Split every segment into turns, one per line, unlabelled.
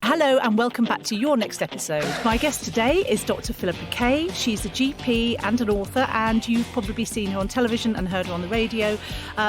Hello and welcome back to your next episode. My guest today is Dr Philippa Kaye. She's a GP and an author, and you've probably seen her on television and heard her on the radio.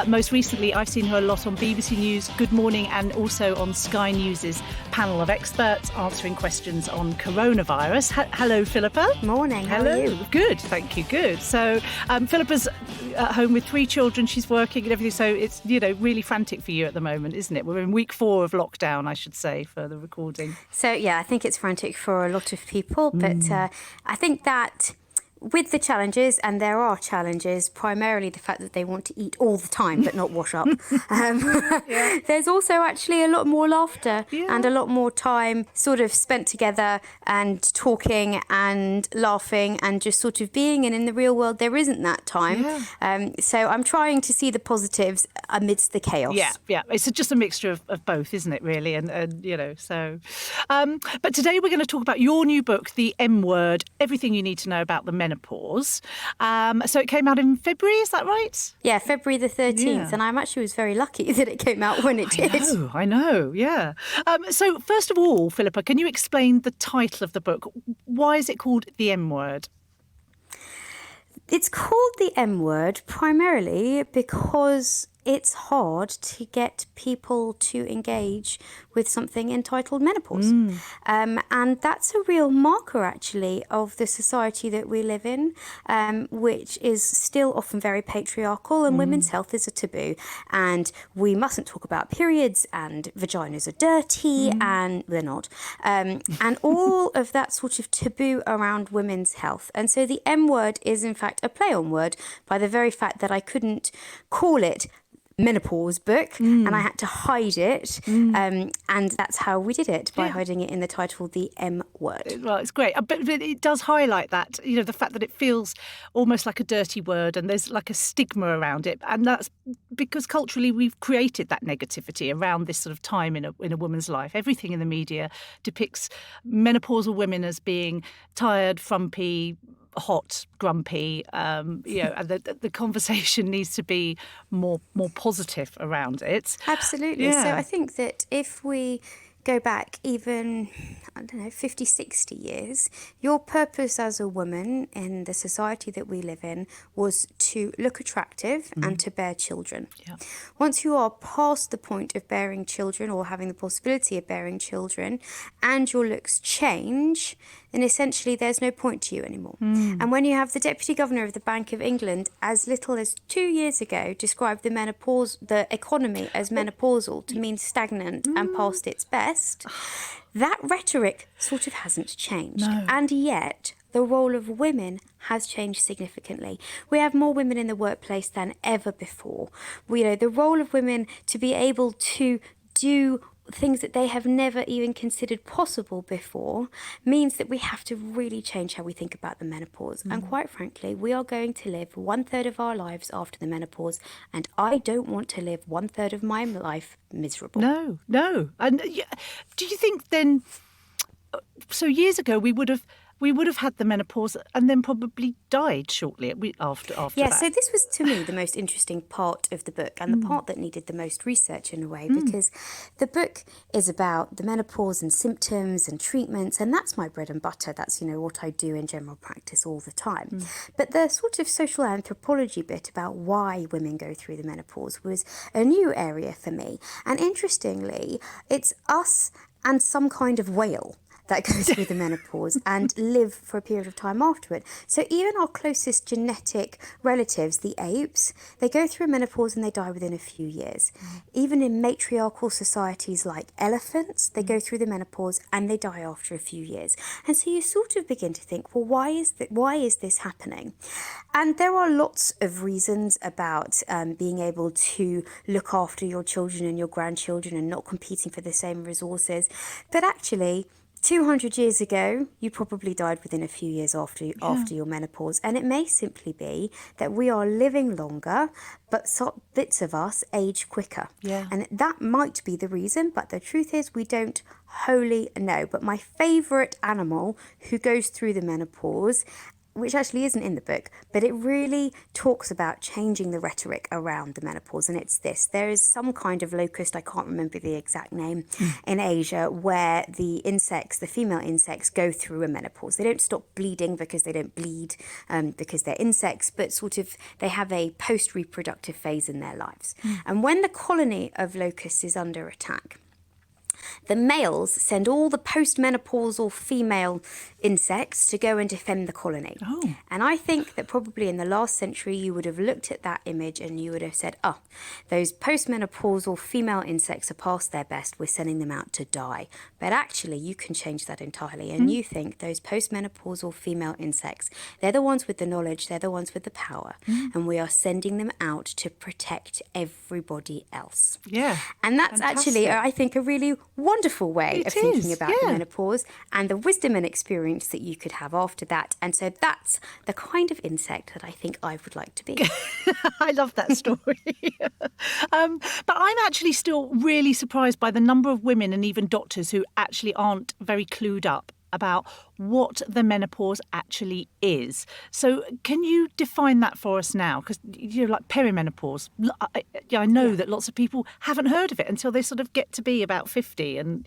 Most recently, I've seen her a lot on BBC News, Good Morning, and also on Sky News' panel of experts answering questions on coronavirus. Hello, Philippa.
Morning, how are you?
Good, thank you, good. So Philippa's at home with 3 children, she's working and everything, so it's, really frantic for you at the moment, isn't it? We're in week 4 of lockdown, I should say, for the recording.
So, yeah, I think it's frantic for a lot of people, but I think that with the challenges, and there are challenges, primarily the fact that they want to eat all the time but not wash up, there's also actually a lot more laughter and a lot more time sort of spent together and talking and laughing and just sort of being. And in the real world, there isn't that time. So I'm trying to see the positives amidst the chaos.
Yeah. It's just a mixture of both, isn't it, really? And so... but today we're going to talk about your new book, The M Word, Everything You Need to Know About the Menopause. So it came out in February, is that right?
Yeah, February the 13th. And I actually was very lucky that it came out when it did.
I know, yeah. So first of all, Philippa, can you explain the title of the book? Why is it called The M Word?
It's called The M Word primarily because it's hard to get people to engage with something entitled menopause. And that's a real marker, actually, of the society that we live in, which is still often very patriarchal, and women's health is a taboo. And we mustn't talk about periods, and vaginas are dirty, and they're not. And all of that sort of taboo around women's health. And so the M Word is, in fact, a play on word by the very fact that I couldn't call it menopause book and I had to hide it, and that's how we did it, by hiding it in the title, The M Word.
Well, it's great, but it does highlight that, the fact that it feels almost like a dirty word and there's like a stigma around it, and that's because culturally we've created that negativity around this sort of time in a woman's life. Everything in the media depicts menopausal women as being tired, frumpy, hot, grumpy, and the conversation needs to be more positive around it.
Absolutely. So I think that if we go back even, 50, 60 years, your purpose as a woman in the society that we live in was to look attractive and to bear children. Once you are past the point of bearing children or having the possibility of bearing children and your looks change, then essentially there's no point to you anymore. And when you have the Deputy Governor of the Bank of England, as little as 2 years ago, described the economy as menopausal to mean stagnant and past its best, that rhetoric sort of hasn't changed.
No.
And yet the role of women has changed significantly. We have more women in the workplace than ever before. The role of women to be able to do things that they have never even considered possible before means that we have to really change how we think about the menopause. And quite frankly, we are going to live 1/3 of our lives after the menopause, and I don't want to live 1/3 of my life miserable.
No. And do you think then, so years ago we would have had the menopause and then probably died shortly after that.
So this was, to me, the most interesting part of the book, and the part that needed the most research in a way, because the book is about the menopause and symptoms and treatments, and that's my bread and butter. That's, what I do in general practice all the time. But the sort of social anthropology bit about why women go through the menopause was a new area for me. And interestingly, it's us and some kind of whale that goes through the menopause and live for a period of time after it. So even our closest genetic relatives, the apes, they go through menopause and they die within a few years. Even in matriarchal societies like elephants, they go through the menopause and they die after a few years. And so you sort of begin to think, well, why is this happening? And there are lots of reasons about being able to look after your children and your grandchildren and not competing for the same resources. But actually, 200 years ago, you probably died within a few years after your menopause. And it may simply be that we are living longer, but bits of us age quicker. And that might be the reason, but the truth is we don't wholly know. But my favourite animal who goes through the menopause which actually isn't in the book, but it really talks about changing the rhetoric around the menopause. And it's this: there is some kind of locust, I can't remember the exact name, in Asia, where the insects, the female insects, go through a menopause. They don't stop bleeding because they don't bleed because they're insects, but sort of they have a post-reproductive phase in their lives. And when the colony of locusts is under attack, the males send all the postmenopausal female insects to go and defend the colony.
Oh.
And I think that probably in the last century you would have looked at that image and you would have said, oh, those postmenopausal female insects are past their best, we're sending them out to die. But actually you can change that entirely, and you think those postmenopausal female insects, they're the ones with the knowledge, they're the ones with the power, and we are sending them out to protect everybody else.
Yeah.
And that's actually, I think, a really wonderful way of thinking about the menopause and the wisdom and experience that you could have after that. And so that's the kind of insect that I think I would like to be.
I love that story. But I'm actually still really surprised by the number of women and even doctors who actually aren't very clued up about what the menopause actually is. So can you define that for us now? Because, like perimenopause, I know that lots of people haven't heard of it until they sort of get to be about 50 and,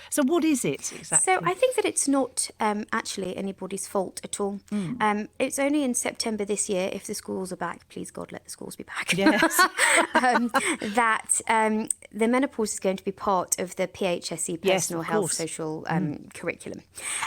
So what is it exactly?
So I think that it's not actually anybody's fault at all. It's only in September this year, if the schools are back, please God, let the schools be back,
Yes.
that the menopause is going to be part of the PHSE personal health social curriculum.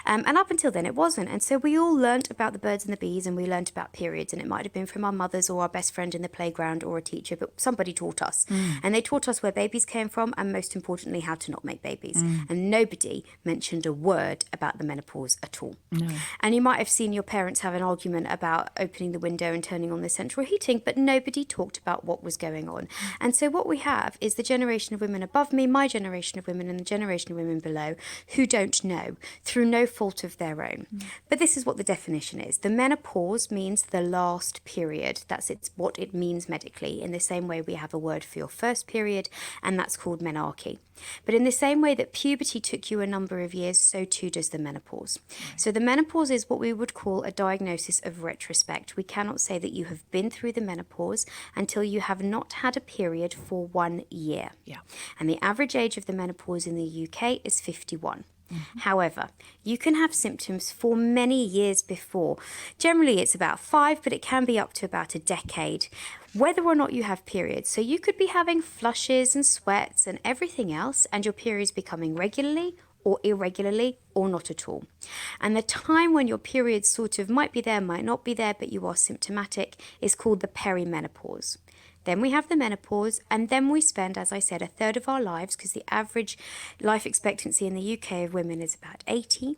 And up until then, it wasn't. And so we all learnt about the birds and the bees, and we learnt about periods. And it might have been from our mothers or our best friend in the playground or a teacher, but somebody taught us. And they taught us where babies came from, and most importantly, how to not make babies. And nobody mentioned a word about the menopause at all.
No.
And you might have seen your parents have an argument about opening the window and turning on the central heating, but nobody talked about what was going on. And so what we have is the generation of women above me, my generation of women, and the generation of women below, who don't know, through no fault of their own. But this is what the definition is. The menopause means the last period. That's what it means medically. In the same way we have a word for your first period, and that's called menarche. But in the same way that puberty took you a number of years, so too does the menopause. So the menopause is what we would call a diagnosis of retrospect. We cannot say that you have been through the menopause until you have not had a period for 1 year.
Yeah.
And the average age of the menopause in the UK is 51. However, you can have symptoms for many years before. Generally, it's about 5, but it can be up to about a decade, whether or not you have periods. So you could be having flushes and sweats and everything else, and your periods becoming regularly or irregularly or not at all. And the time when your periods sort of might be there, might not be there, but you are symptomatic, is called the perimenopause. Then we have the menopause, and then we spend, as I said, a third of our lives, because the average life expectancy in the UK of women is about 80,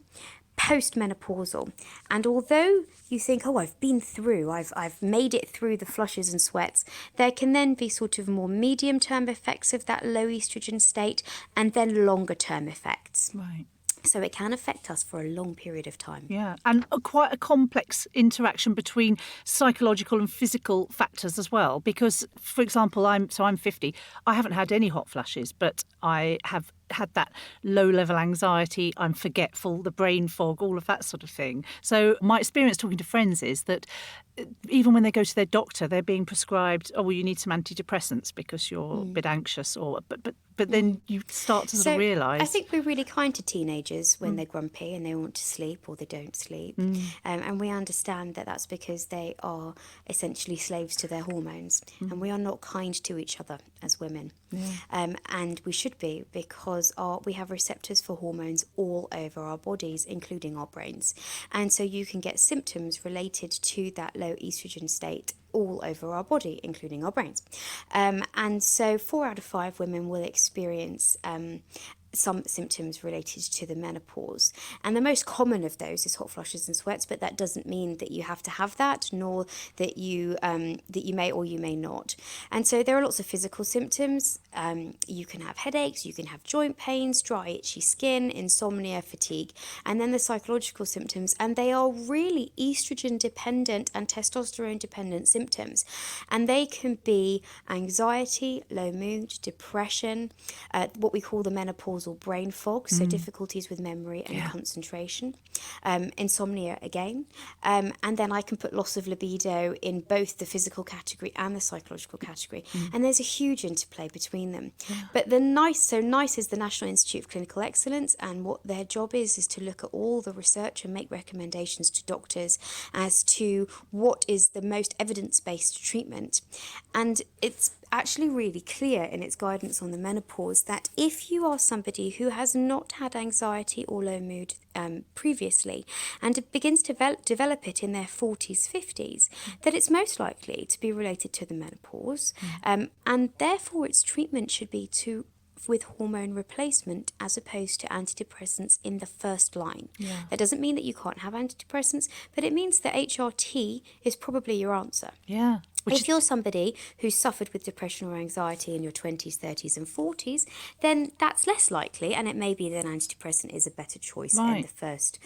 postmenopausal. And although you think, oh, I've been through, I've made it through the flushes and sweats, there can then be sort of more medium-term effects of that low estrogen state, and then longer-term effects.
Right.
So it can affect us for a long period of time.
Yeah, and quite a complex interaction between psychological and physical factors as well. Because, for example, I'm 50. I haven't had any hot flashes, but I have had that low-level anxiety. I'm forgetful, the brain fog, all of that sort of thing. So my experience talking to friends is that even when they go to their doctor, they're being prescribed, oh, well, you need some antidepressants because you're a bit anxious, or but then you start to sort of realise.
I think we're really kind to teenagers when they're grumpy and they want to sleep or they don't sleep. And we understand that that's because they are essentially slaves to their hormones. And we are not kind to each other as women. And we should be, because we have receptors for hormones all over our bodies, including our brains. And so you can get symptoms related to that low estrogen state all over our body, including our brains. And so 4 out of 5 women will experience some symptoms related to the menopause. And the most common of those is hot flushes and sweats, but that doesn't mean that you have to have that, nor that you may or you may not. And so there are lots of physical symptoms. You can have headaches, you can have joint pains, dry, itchy skin, insomnia, fatigue, and then the psychological symptoms, and they are really estrogen dependent and testosterone dependent symptoms. And they can be anxiety, low mood, depression, what we call the menopause menopausal brain fog, so difficulties with memory and concentration, insomnia again, and then I can put loss of libido in both the physical category and the psychological category, and there's a huge interplay between them. But NICE is the National Institute of Clinical Excellence, and what their job is to look at all the research and make recommendations to doctors as to what is the most evidence-based treatment. And it's actually really clear in its guidance on the menopause that if you are somebody who has not had anxiety or low mood previously and it begins to develop it in their 40s, 50s, that it's most likely to be related to the menopause, and therefore its treatment should be with hormone replacement as opposed to antidepressants in the first line. That doesn't mean that you can't have antidepressants, but it means that HRT is probably your answer. If you're somebody who's suffered with depression or anxiety in your 20s, 30s and 40s, then that's less likely, and it may be that antidepressant is a better choice in the first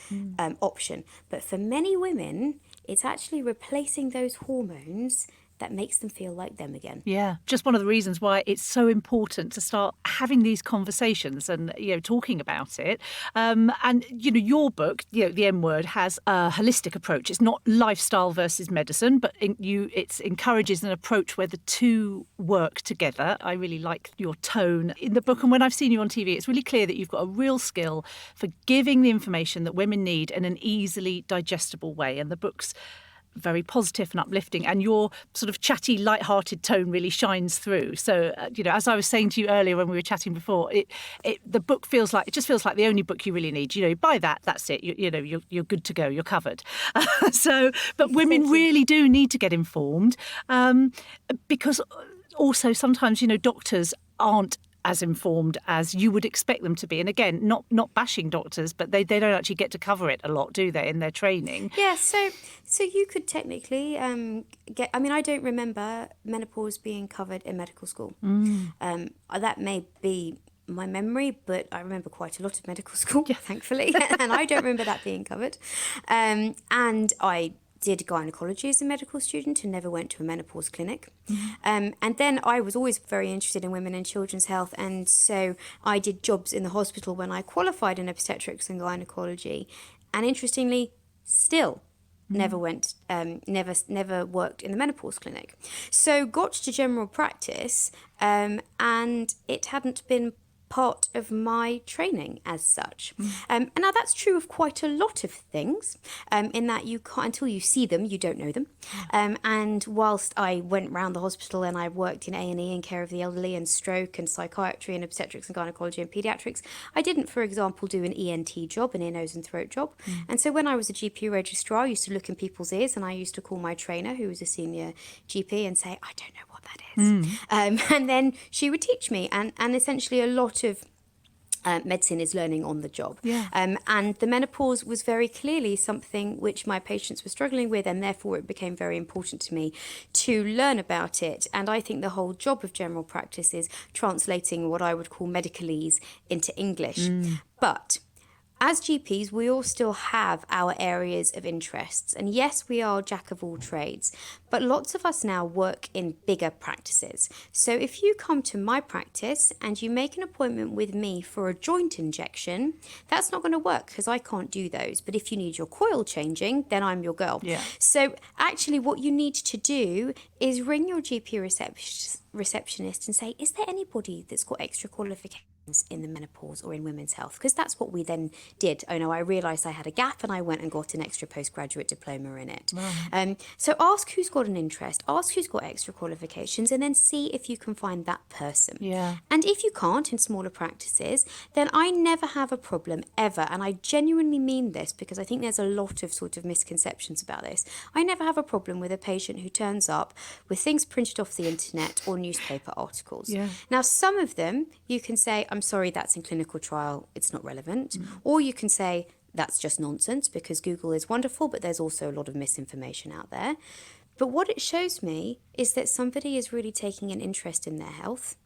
option. But for many women, it's actually replacing those hormones that makes them feel like them again.
Yeah, just one of the reasons why it's so important to start having these conversations and, talking about it. And, your book, The M Word, has a holistic approach. It's not lifestyle versus medicine, but it encourages an approach where the two work together. I really like your tone in the book. And when I've seen you on TV, it's really clear that you've got a real skill for giving the information that women need in an easily digestible way. And the book's very positive and uplifting, and your sort of chatty, light-hearted tone really shines through. So, as I was saying to you earlier when we were chatting before, the book feels like the only book you really need. Buy that, that's it. You're good to go. You're covered. But women really do need to get informed, because also sometimes doctors aren't as informed as you would expect them to be. And again, not bashing doctors, but they don't actually get to cover it a lot, do they, in their training?
Yeah, so you could technically I don't remember menopause being covered in medical school. That may be my memory, but I remember quite a lot of medical school, thankfully, and I don't remember that being covered. And I did gynecology as a medical student and never went to a menopause clinic. And then I was always very interested in women and children's health, and so I did jobs in the hospital when I qualified in obstetrics and gynecology, and interestingly still never worked in the menopause clinic. So got to general practice, and it hadn't been part of my training as such. And now that's true of quite a lot of things, in that you can't, until you see them, you don't know them. And whilst I went round the hospital and I worked in A&E and care of the elderly and stroke and psychiatry and obstetrics and gynecology and paediatrics, I didn't, for example, do an ENT job, an ear, nose and throat job. And so when I was a GP registrar, I used to look in people's ears and I used to call my trainer, who was a senior GP, and say, I don't know what that is. And then she would teach me, and essentially a lot of medicine is learning on the job. And the menopause was very clearly something which my patients were struggling with, and therefore it became very important to me to learn about it. And I think the whole job of general practice is translating what I would call medicalese into English. But as GPs, we all still have our areas of interests. And yes, we are jack of all trades, but lots of us now work in bigger practices. So if you come to my practice and you make an appointment with me for a joint injection, that's not going to work because I can't do those. But if you need your coil changing, then I'm your girl. So actually what you need to do is ring your GP receptionist and say, is there anybody that's got extra qualifications in the menopause or in women's health? Because that's what we then did. Oh no, I realised I had a gap and I went and got an extra postgraduate diploma in it. So ask who's got an interest, ask who's got extra qualifications, and then see if you can find that person. And if you can't in smaller practices, then I never have a problem ever, and I genuinely mean this because I think there's a lot of sort of misconceptions about this. I never have a problem with a patient who turns up with things printed off the internet or newspaper articles. Now some of them you can say, I'm sorry, that's in clinical trial, it's not relevant. Or you can say, that's just nonsense because Google is wonderful, but there's also a lot of misinformation out there. But what it shows me is that somebody is really taking an interest in their health.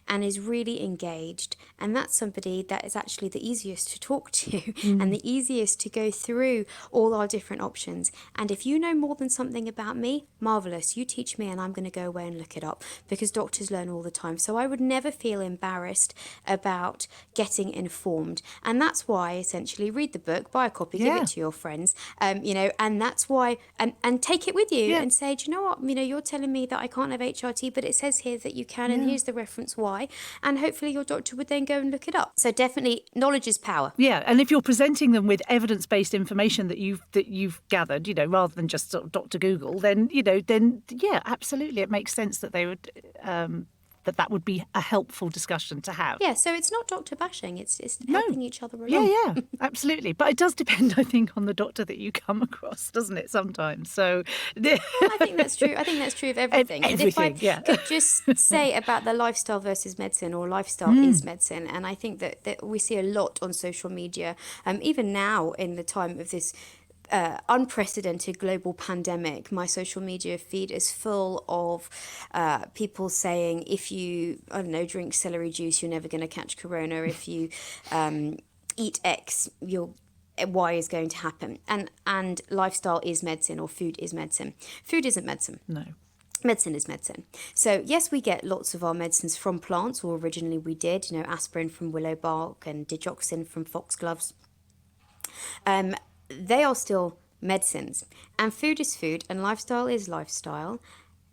and is really engaged. And that's somebody that is actually the easiest to talk to and the easiest to go through all our different options. And if you know more than something about me, marvellous, you teach me and I'm going to go away and look it up, because doctors learn all the time. So I would never feel embarrassed about getting informed. And that's why, essentially, read the book, buy a copy, give it to your friends, and that's why, and take it with you and say, do you know what, you're telling me that I can't have HRT, but it says here that you can, and here's the reference why, and hopefully your doctor would then go and look it up. So definitely, knowledge is power.
Yeah, and if you're presenting them with evidence-based information that you've gathered, rather than just sort of Dr. Google, then absolutely, it makes sense that they would that would be a helpful discussion to have.
Yeah, so it's not doctor bashing, it's helping each other along.
Yeah, absolutely. But it does depend, I think, on the doctor that you come across, doesn't it, sometimes? So
I think that's true. I think that's true of everything.
Everything,
but if I could just say about the lifestyle versus medicine, or lifestyle is medicine, and I think that we see a lot on social media, even now in the time of this unprecedented global pandemic, my social media feed is full of people saying, if you, drink celery juice, you're never going to catch corona. If you eat X, Y is going to happen. And lifestyle is medicine, or food is medicine. Food isn't medicine.
No.
Medicine is medicine. So yes, we get lots of our medicines from plants, or originally we did, aspirin from willow bark and digoxin from foxgloves. They are still medicines, and food is food, and lifestyle is lifestyle,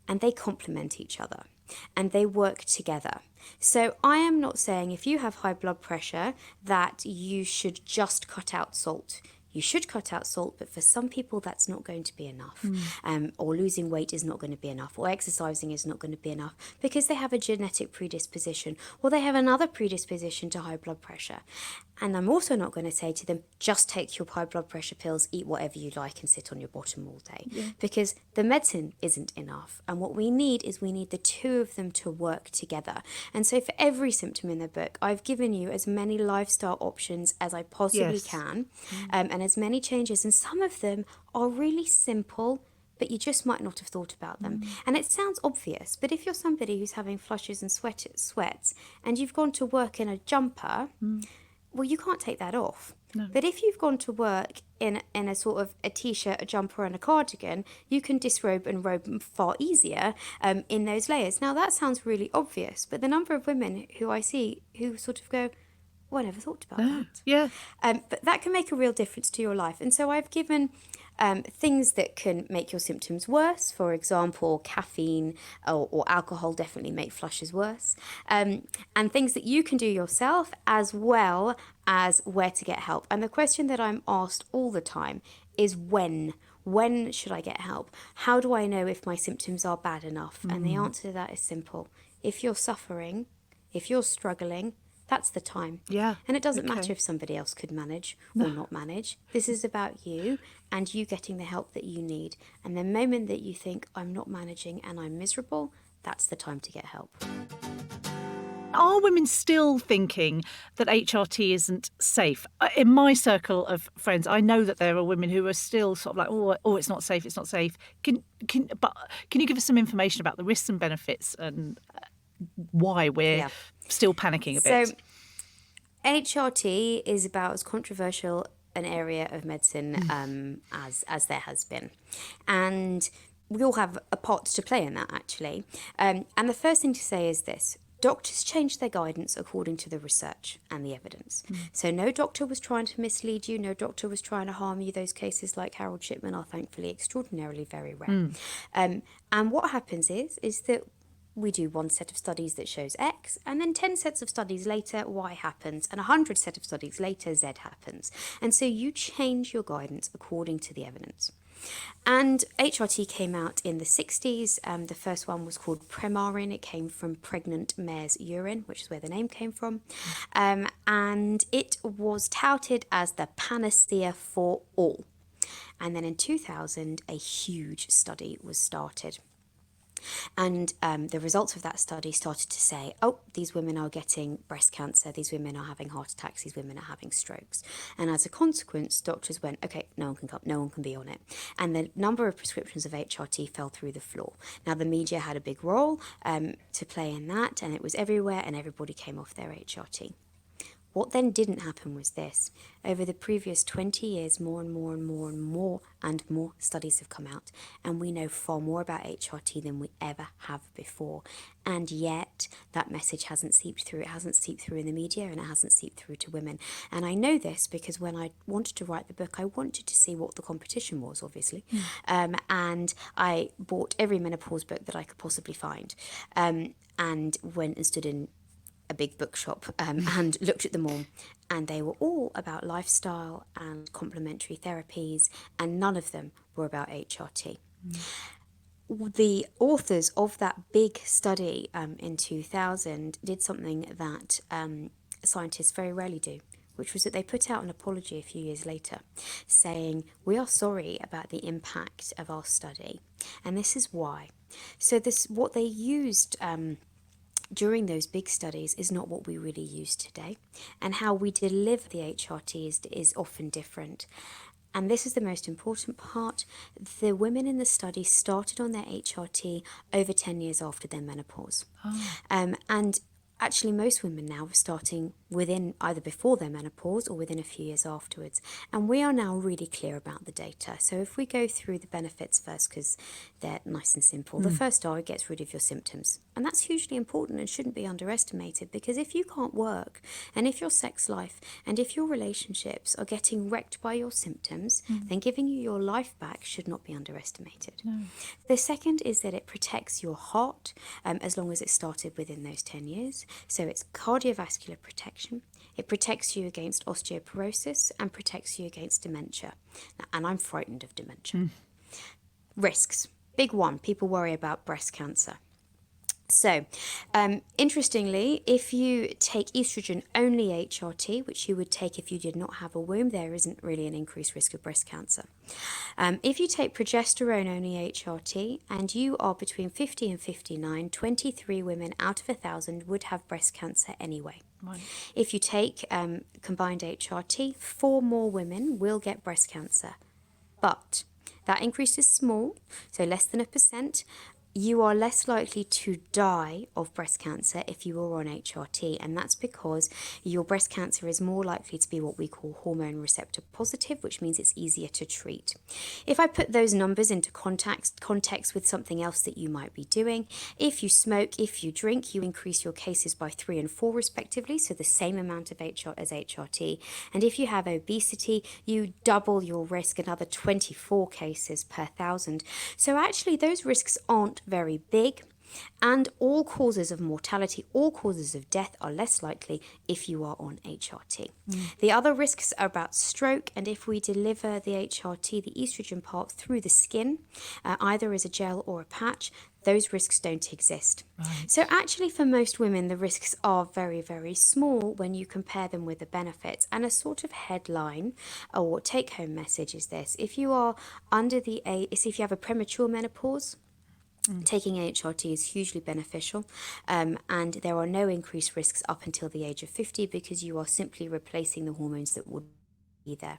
and they complement each other and they work together. So I am not saying if you have high blood pressure that you should just cut out salt. You should cut out salt, but for some people that's not going to be enough. Or losing weight is not going to be enough, or exercising is not going to be enough, because they have a genetic predisposition, or they have another predisposition to high blood pressure. And I'm also not going to say to them, just take your high blood pressure pills, eat whatever you like, and sit on your bottom all day. Because the medicine isn't enough. And what we need is the two of them to work together. And so for every symptom in the book, I've given you as many lifestyle options as I possibly can, and as many changes. And some of them are really simple, but you just might not have thought about them. And it sounds obvious, but if you're somebody who's having flushes and sweats, and you've gone to work in a jumper, well, you can't take that off.
No.
But if you've gone to work in a sort of a t-shirt, a jumper and a cardigan, you can disrobe and robe far easier in those layers. Now, that sounds really obvious, but the number of women who I see who sort of go, oh, I never thought about that.
Yeah.
But that can make a real difference to your life. And so I've given things that can make your symptoms worse. For example, caffeine or alcohol definitely make flushes worse. And things that you can do yourself, as well as where to get help. And the question that I'm asked all the time is when? When should I get help? How do I know if my symptoms are bad enough? And the answer to that is simple. If you're suffering, if you're struggling, that's the time.
Yeah.
And it doesn't matter if somebody else could manage or not manage. This is about you and you getting the help that you need. And the moment that you think, I'm not managing and I'm miserable, that's the time to get help.
Are women still thinking that HRT isn't safe? In my circle of friends, I know that there are women who are still sort of like, oh, it's not safe, it's not safe. Can you give us some information about the risks and benefits and why we're still panicking a bit?
So HRT is about as controversial an area of medicine as there has been. And we all have a part to play in that, actually. And the first thing to say is this. Doctors change their guidance according to the research and the evidence. So no doctor was trying to mislead you, no doctor was trying to harm you. Those cases like Harold Shipman are thankfully extraordinarily very rare. And what happens is that we do one set of studies that shows X, and then 10 sets of studies later, Y happens, and 100 set of studies later, Z happens. And so you change your guidance according to the evidence. And HRT came out in the 60s. The first one was called Premarin. It came from pregnant mare's urine, which is where the name came from. And it was touted as the panacea for all. And then in 2000, a huge study was started. And the results of that study started to say, oh, these women are getting breast cancer, these women are having heart attacks, these women are having strokes. And as a consequence, doctors went, okay, no one can come, no one can be on it. And the number of prescriptions of HRT fell through the floor. Now, the media had a big role to play in that, and it was everywhere, and everybody came off their HRT. What then didn't happen was this. Over the previous 20 years, more and more and more and more and more studies have come out, and we know far more about HRT than we ever have before. And yet that message hasn't seeped through. It hasn't seeped through in the media, and it hasn't seeped through to women. And I know this because when I wanted to write the book, I wanted to see what the competition was, obviously. And I bought every menopause book that I could possibly find, and went and stood in a big bookshop and looked at them all, and they were all about lifestyle and complementary therapies, and none of them were about HRT. The authors of that big study in 2000 did something that scientists very rarely do, which was that they put out an apology a few years later saying, we are sorry about the impact of our study, and this is why. So what they used during those big studies is not what we really use today, and how we deliver the HRT is often different. And this is the most important part. The women in the study started on their HRT over 10 years after their menopause. And actually most women now are starting within either before their menopause or within a few years afterwards. And we are now really clear about the data. So if we go through the benefits first, because they're nice and simple. The first are it gets rid of your symptoms. And that's hugely important and shouldn't be underestimated, because if you can't work, and if your sex life and if your relationships are getting wrecked by your symptoms, then giving you your life back should not be underestimated. No. The second is that it protects your heart as long as it started within those 10 years. So it's cardiovascular protection. It protects you against osteoporosis and protects you against dementia. Now, and I'm frightened of dementia. Risks. Big one. People worry about breast cancer. So, interestingly, if you take estrogen-only HRT, which you would take if you did not have a womb, there isn't really an increased risk of breast cancer. If you take progesterone-only HRT and you are between 50 and 59, 23 women out of 1,000 would have breast cancer anyway. Right. If you take combined HRT, 4 more women will get breast cancer. But that increase is small, so less than 1%. You are less likely to die of breast cancer if you are on HRT, and that's because your breast cancer is more likely to be what we call hormone receptor positive, which means it's easier to treat. If I put those numbers into context with something else that you might be doing, if you smoke, if you drink, you increase your cases by 3 and 4 respectively, so the same amount of HRT. And if you have obesity, you double your risk, another 24 cases per 1,000. So actually those risks aren't very big, and all causes of mortality, all causes of death are less likely if you are on HRT. The other risks are about stroke, and if we deliver the HRT, the estrogen part, through the skin, either as a gel or a patch, those risks don't exist. Right. So actually for most women, the risks are very, very small when you compare them with the benefits. And a sort of headline or take-home message is this: if you are under the age, if you have a premature menopause, taking HRT is hugely beneficial, and there are no increased risks up until the age of 50 because you are simply replacing the hormones that would be there.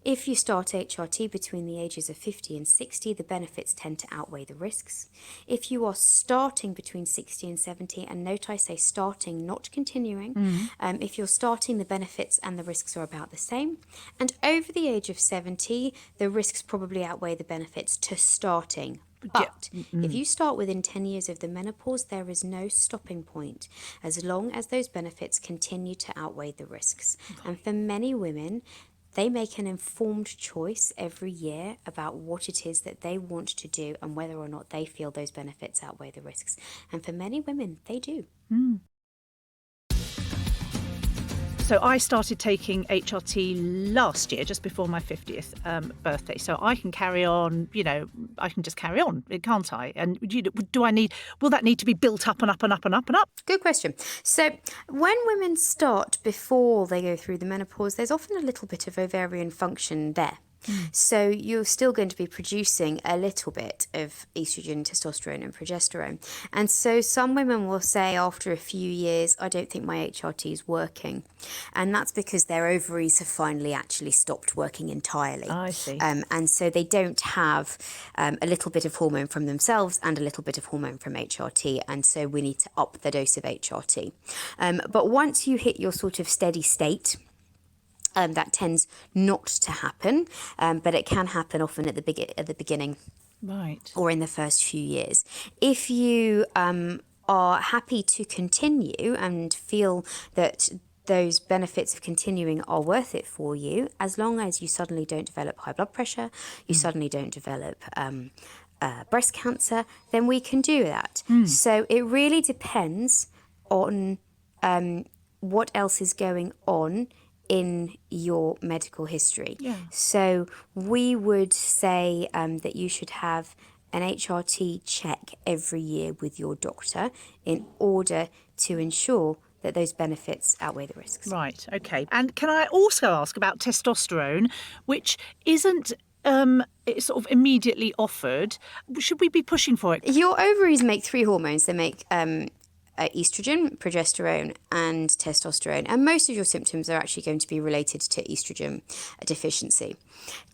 If you start HRT between the ages of 50 and 60, the benefits tend to outweigh the risks. If you are starting between 60 and 70, and note I say starting, not continuing, if you're starting, the benefits and the risks are about the same. And over the age of 70, the risks probably outweigh the benefits to starting. But if you start within 10 years of the menopause, there is no stopping point as long as those benefits continue to outweigh the risks. And for many women, they make an informed choice every year about what it is that they want to do and whether or not they feel those benefits outweigh the risks. And for many women, they do.
So I started taking HRT last year, just before my 50th birthday. So I can carry on, I can just carry on, can't I? And will that need to be built up and up and up and up and up?
Good question. So when women start before they go through the menopause, there's often a little bit of ovarian function there. So you're still going to be producing a little bit of estrogen, testosterone and progesterone. And so some women will say after a few years, I don't think my HRT is working. And that's because their ovaries have finally actually stopped working entirely.
I see.
And so they don't have a little bit of hormone from themselves and a little bit of hormone from HRT. And so we need to up the dose of HRT. But once you hit your sort of steady state, that tends not to happen, but it can happen often at the beginning,
Right.
or in the first few years. If you are happy to continue and feel that those benefits of continuing are worth it for you, as long as you suddenly don't develop high blood pressure, you suddenly don't develop breast cancer, then we can do that. So it really depends on what else is going on in your medical history.
Yeah.
So we would say that you should have an HRT check every year with your doctor in order to ensure that those benefits outweigh the risks.
Right, okay. And can I also ask about testosterone, which isn't it's sort of immediately offered? Should we be pushing for it?
Your ovaries make 3 hormones. They make estrogen, progesterone and testosterone. And most of your symptoms are actually going to be related to estrogen deficiency.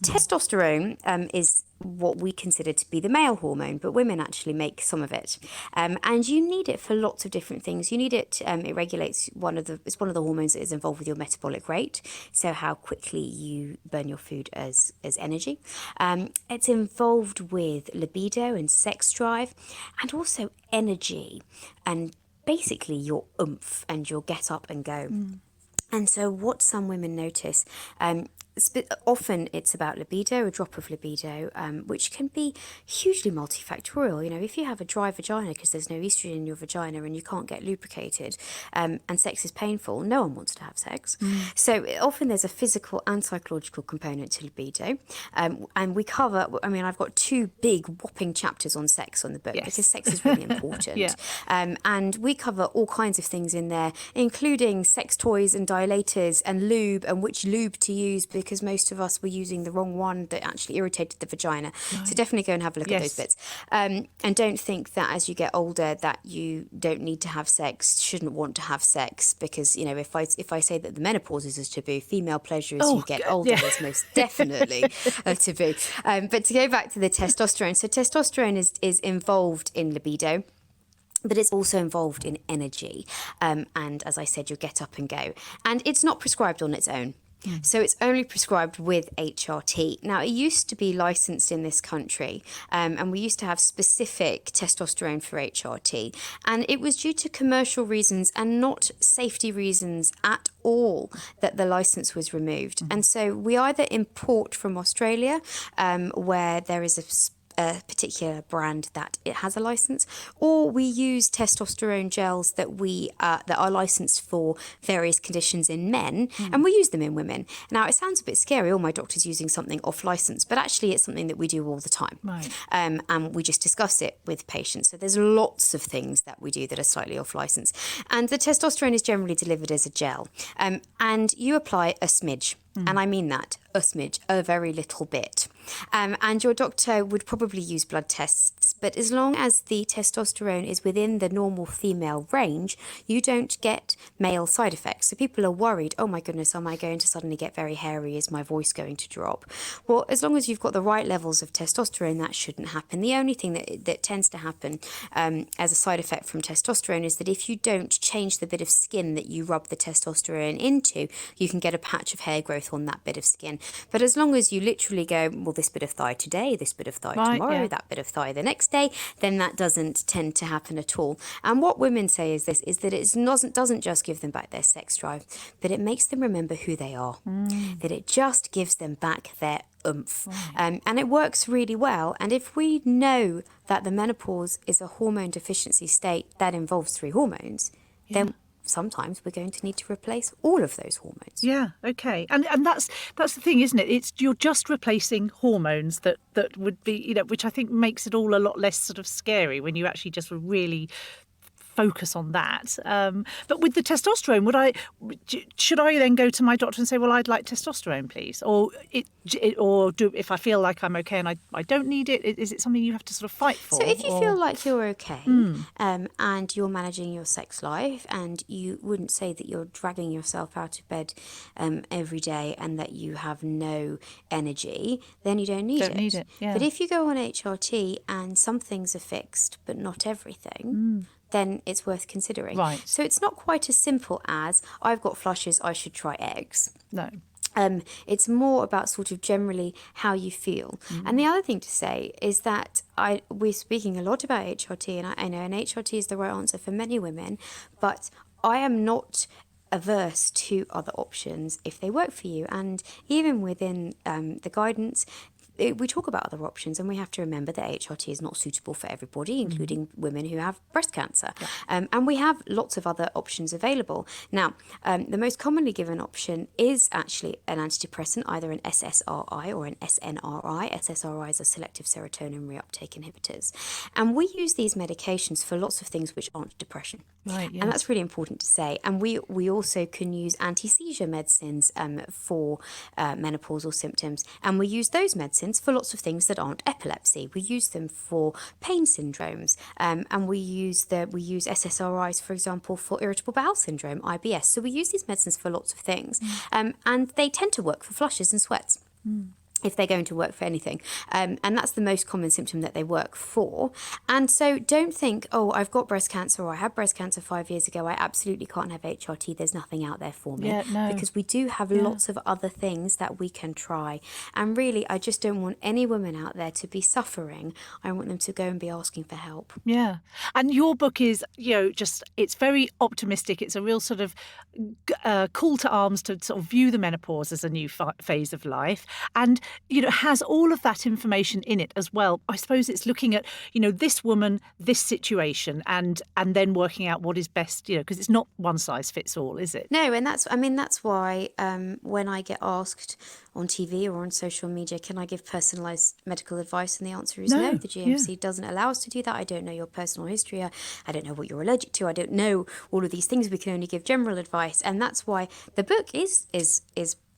Testosterone is what we consider to be the male hormone, but women actually make some of it. And you need it for lots of different things. You need it, it regulates it's one of the hormones that is involved with your metabolic rate, so how quickly you burn your food as energy. It's involved with libido and sex drive, and also energy and basically your oomph and your get up and go. And so what some women notice, often it's about libido, a drop of libido, which can be hugely multifactorial. You know, if you have a dry vagina because there's no estrogen in your vagina and you can't get lubricated, and sex is painful, no one wants to have sex. So often there's a physical and psychological component to libido. And we cover, I mean, I've got 2 big whopping chapters on sex on the book, because sex is really important. And we cover all kinds of things in there, including sex toys and dilators and lube, and which lube to use, because most of us were using the wrong one that actually irritated the vagina. So definitely go and have a look at those bits. And don't think that as you get older that you don't need to have sex, shouldn't want to have sex, because, you know, if I say that the menopause is a taboo, female pleasure as you get older is most definitely a taboo. But to go back to the testosterone, so testosterone is involved in libido, but it's also involved in energy. And as I said, you'll get up and go. And it's not prescribed on its own. So it's only prescribed with HRT. Now, it used to be licensed in this country, and we used to have specific testosterone for HRT. And it was due to commercial reasons and not safety reasons at all that the license was removed. And so we either import from Australia, where there is a particular brand that it has a license, or we use testosterone gels that are licensed for various conditions in men, and we use them in women. Now, it sounds a bit scary, my doctor's using something off license, but actually it's something that we do all the time.
Right.
And we just discuss it with patients. So there's lots of things that we do that are slightly off license. And the testosterone is generally delivered as a gel. And you apply a smidge. And I mean that, a smidge, a very little bit. And your doctor would probably use blood tests, but as long as the testosterone is within the normal female range, you don't get male side effects. So people are worried, oh my goodness, am I going to suddenly get very hairy? Is my voice going to drop? Well, as long as you've got the right levels of testosterone, that shouldn't happen. The only thing that tends to happen as a side effect from testosterone is that if you don't change the bit of skin that you rub the testosterone into, you can get a patch of hair growth on that bit of skin. But as long as you literally go, well, this bit of thigh today, this bit of thigh tomorrow, that bit of thigh the next day, then that doesn't tend to happen at all. And what women say is that it doesn't just give them back their sex drive, but it makes them remember who they are. That it just gives them back their oomph. And it works really well. And if we know that the menopause is a hormone deficiency state that involves 3 hormones, then sometimes we're going to need to replace all of those hormones.
Yeah, okay. And that's the thing, isn't it? You're just replacing hormones that would be, you know, which I think makes it all a lot less sort of scary when you actually just really focus on that. But with the testosterone, should I then go to my doctor and say, well, I'd like testosterone, please? Or if I feel like I'm okay and I don't need it, is it something you have to sort of fight for?
So if you feel like you're okay and you're managing your sex life and you wouldn't say that you're dragging yourself out of bed every day and that you have no energy, then you don't need it.
Yeah.
But if you go on HRT and some things are fixed but not everything, then it's worth considering.
Right.
So it's not quite as simple as, I've got flushes, I should try eggs.
No.
It's more about sort of generally how you feel. And the other thing to say is that we're speaking a lot about HRT, and I know an HRT is the right answer for many women, but I am not averse to other options if they work for you. And even within the guidance, we talk about other options, and we have to remember that HRT is not suitable for everybody, including women who have breast cancer. Yeah. And we have lots of other options available. Now, the most commonly given option is actually an antidepressant, either an SSRI or an SNRI. SSRIs are selective serotonin reuptake inhibitors. And we use these medications for lots of things which aren't depression.
Right, yes.
And that's really important to say. And we also can use anti-seizure medicines for menopausal symptoms. And we use those medicines for lots of things that aren't epilepsy. We use them for pain syndromes, and we use SSRIs, for example, for irritable bowel syndrome, IBS. So we use these medicines for lots of things, and they tend to work for flushes and sweats. If they're going to work for anything. And that's the most common symptom that they work for. And so don't think, oh, I've got breast cancer, or I had breast cancer 5 years ago, I absolutely can't have HRT, there's nothing out there for me.
Yeah, no.
Because we do have lots of other things that we can try. And really, I just don't want any woman out there to be suffering. I want them to go and be asking for help.
Yeah. And your book is, it's very optimistic. It's a real sort of call to arms to sort of view the menopause as a new phase of life. And has all of that information in it as well. I suppose it's looking at, this woman, this situation, and then working out what is best, because it's not one size fits all, is it?
No, and that's why when I get asked on TV or on social media, can I give personalised medical advice? And the answer is no. The GMC doesn't allow us to do that. I don't know your personal history. I don't know what you're allergic to. I don't know all of these things. We can only give general advice. And that's why the book is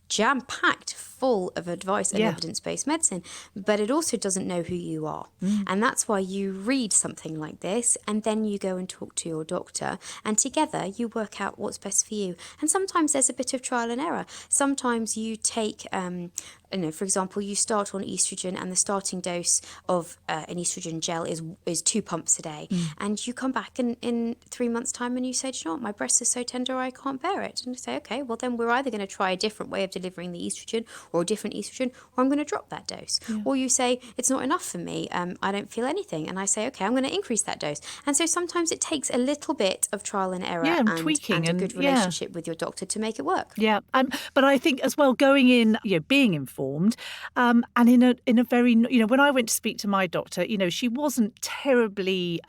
jam-packed full of advice and evidence-based medicine, but it also doesn't know who you are. And that's why you read something like this and then you go and talk to your doctor, and together you work out what's best for you. And sometimes there's a bit of trial and error. Sometimes you take for example, you start on estrogen and the starting dose of an estrogen gel is 2 pumps a day. And you come back in 3 months' time and you say, do you know what, my breast is so tender I can't bear it. And you say, okay, well then we're either going to try a different way of delivering the estrogen or a different estrogen, or I'm going to drop that dose. Or you say, it's not enough for me, I don't feel anything. And I say, okay, I'm going to increase that dose. And so sometimes it takes a little bit of trial and error
and tweaking
and a good relationship with your doctor to make it work.
Yeah, but I think as well, going in, being informed, and in a very, when I went to speak to my doctor, she wasn't terribly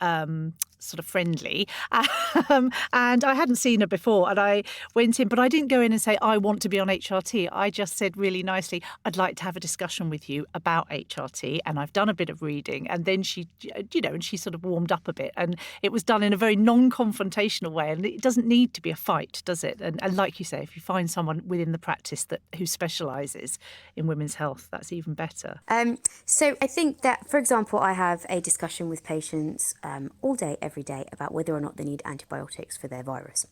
sort of friendly, and I hadn't seen her before, and I went in, but I didn't go in and say I want to be on HRT. I just said really nicely, I'd like to have a discussion with you about HRT, and I've done a bit of reading. And then she, and she sort of warmed up a bit, and it was done in a very non-confrontational way, and it doesn't need to be a fight, does it? And like you say, if you find someone within the practice who specialises in women's health, that's even better.
So I think that, for example, I have a discussion with patients all day, every day, about whether or not they need antibiotics for their virus.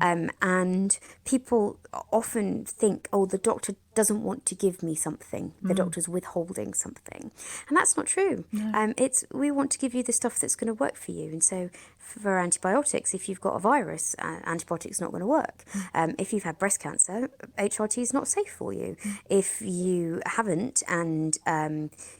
And people often think, oh, the doctor doesn't want to give me something. The doctor's withholding something. And that's not true. No. We want to give you the stuff that's going to work for you. And so for antibiotics, if you've got a virus, antibiotics not going to work. If you've had breast cancer, HRT is not safe for you. If you haven't and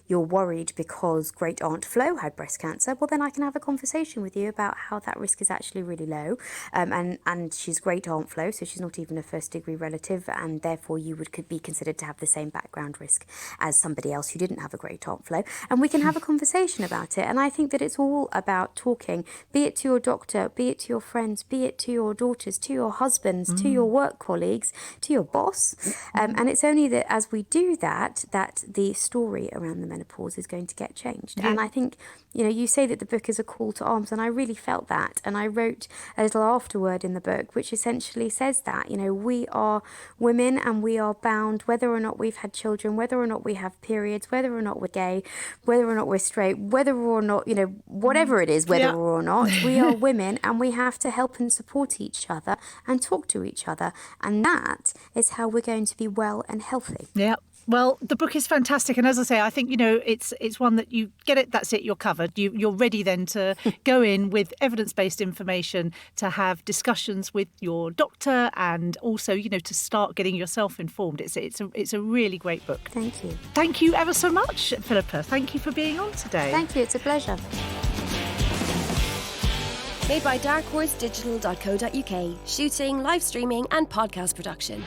you're worried because great aunt Flo had breast cancer, well, then I can have a conversation with you about how that risk is actually really low. And she's great aunt Flo, so she's not even a first degree relative, and therefore you could be considered to have the same background risk as somebody else who didn't have a great heart flow, and we can have a conversation about it. And I think that it's all about talking, be it to your doctor, be it to your friends, be it to your daughters, to your husbands, to your work colleagues, to your boss. And it's only that as we do that, that the story around the menopause is going to get changed.
Yeah.
And I think, you say that the book is a call to arms, and I really felt that. And I wrote a little afterword in the book, which essentially says that, we are women and we are bound, whether or not we've had children, whether or not we have periods, whether or not we're gay, whether or not we're straight, whether or not, whatever it is, whether or not, we are women, and we have to help and support each other and talk to each other. And that is how we're going to be well and healthy.
Yeah. Well, the book is fantastic. And as I say, I think, it's one that you get it, that's it, you're covered. You're ready then to go in with evidence-based information, to have discussions with your doctor, and also, to start getting yourself informed. It's a really great book.
Thank you.
Thank you ever so much, Philippa. Thank you for being on today.
Thank you. It's a pleasure.
Made by darkhorse digital.co.uk. Shooting, live streaming and podcast production.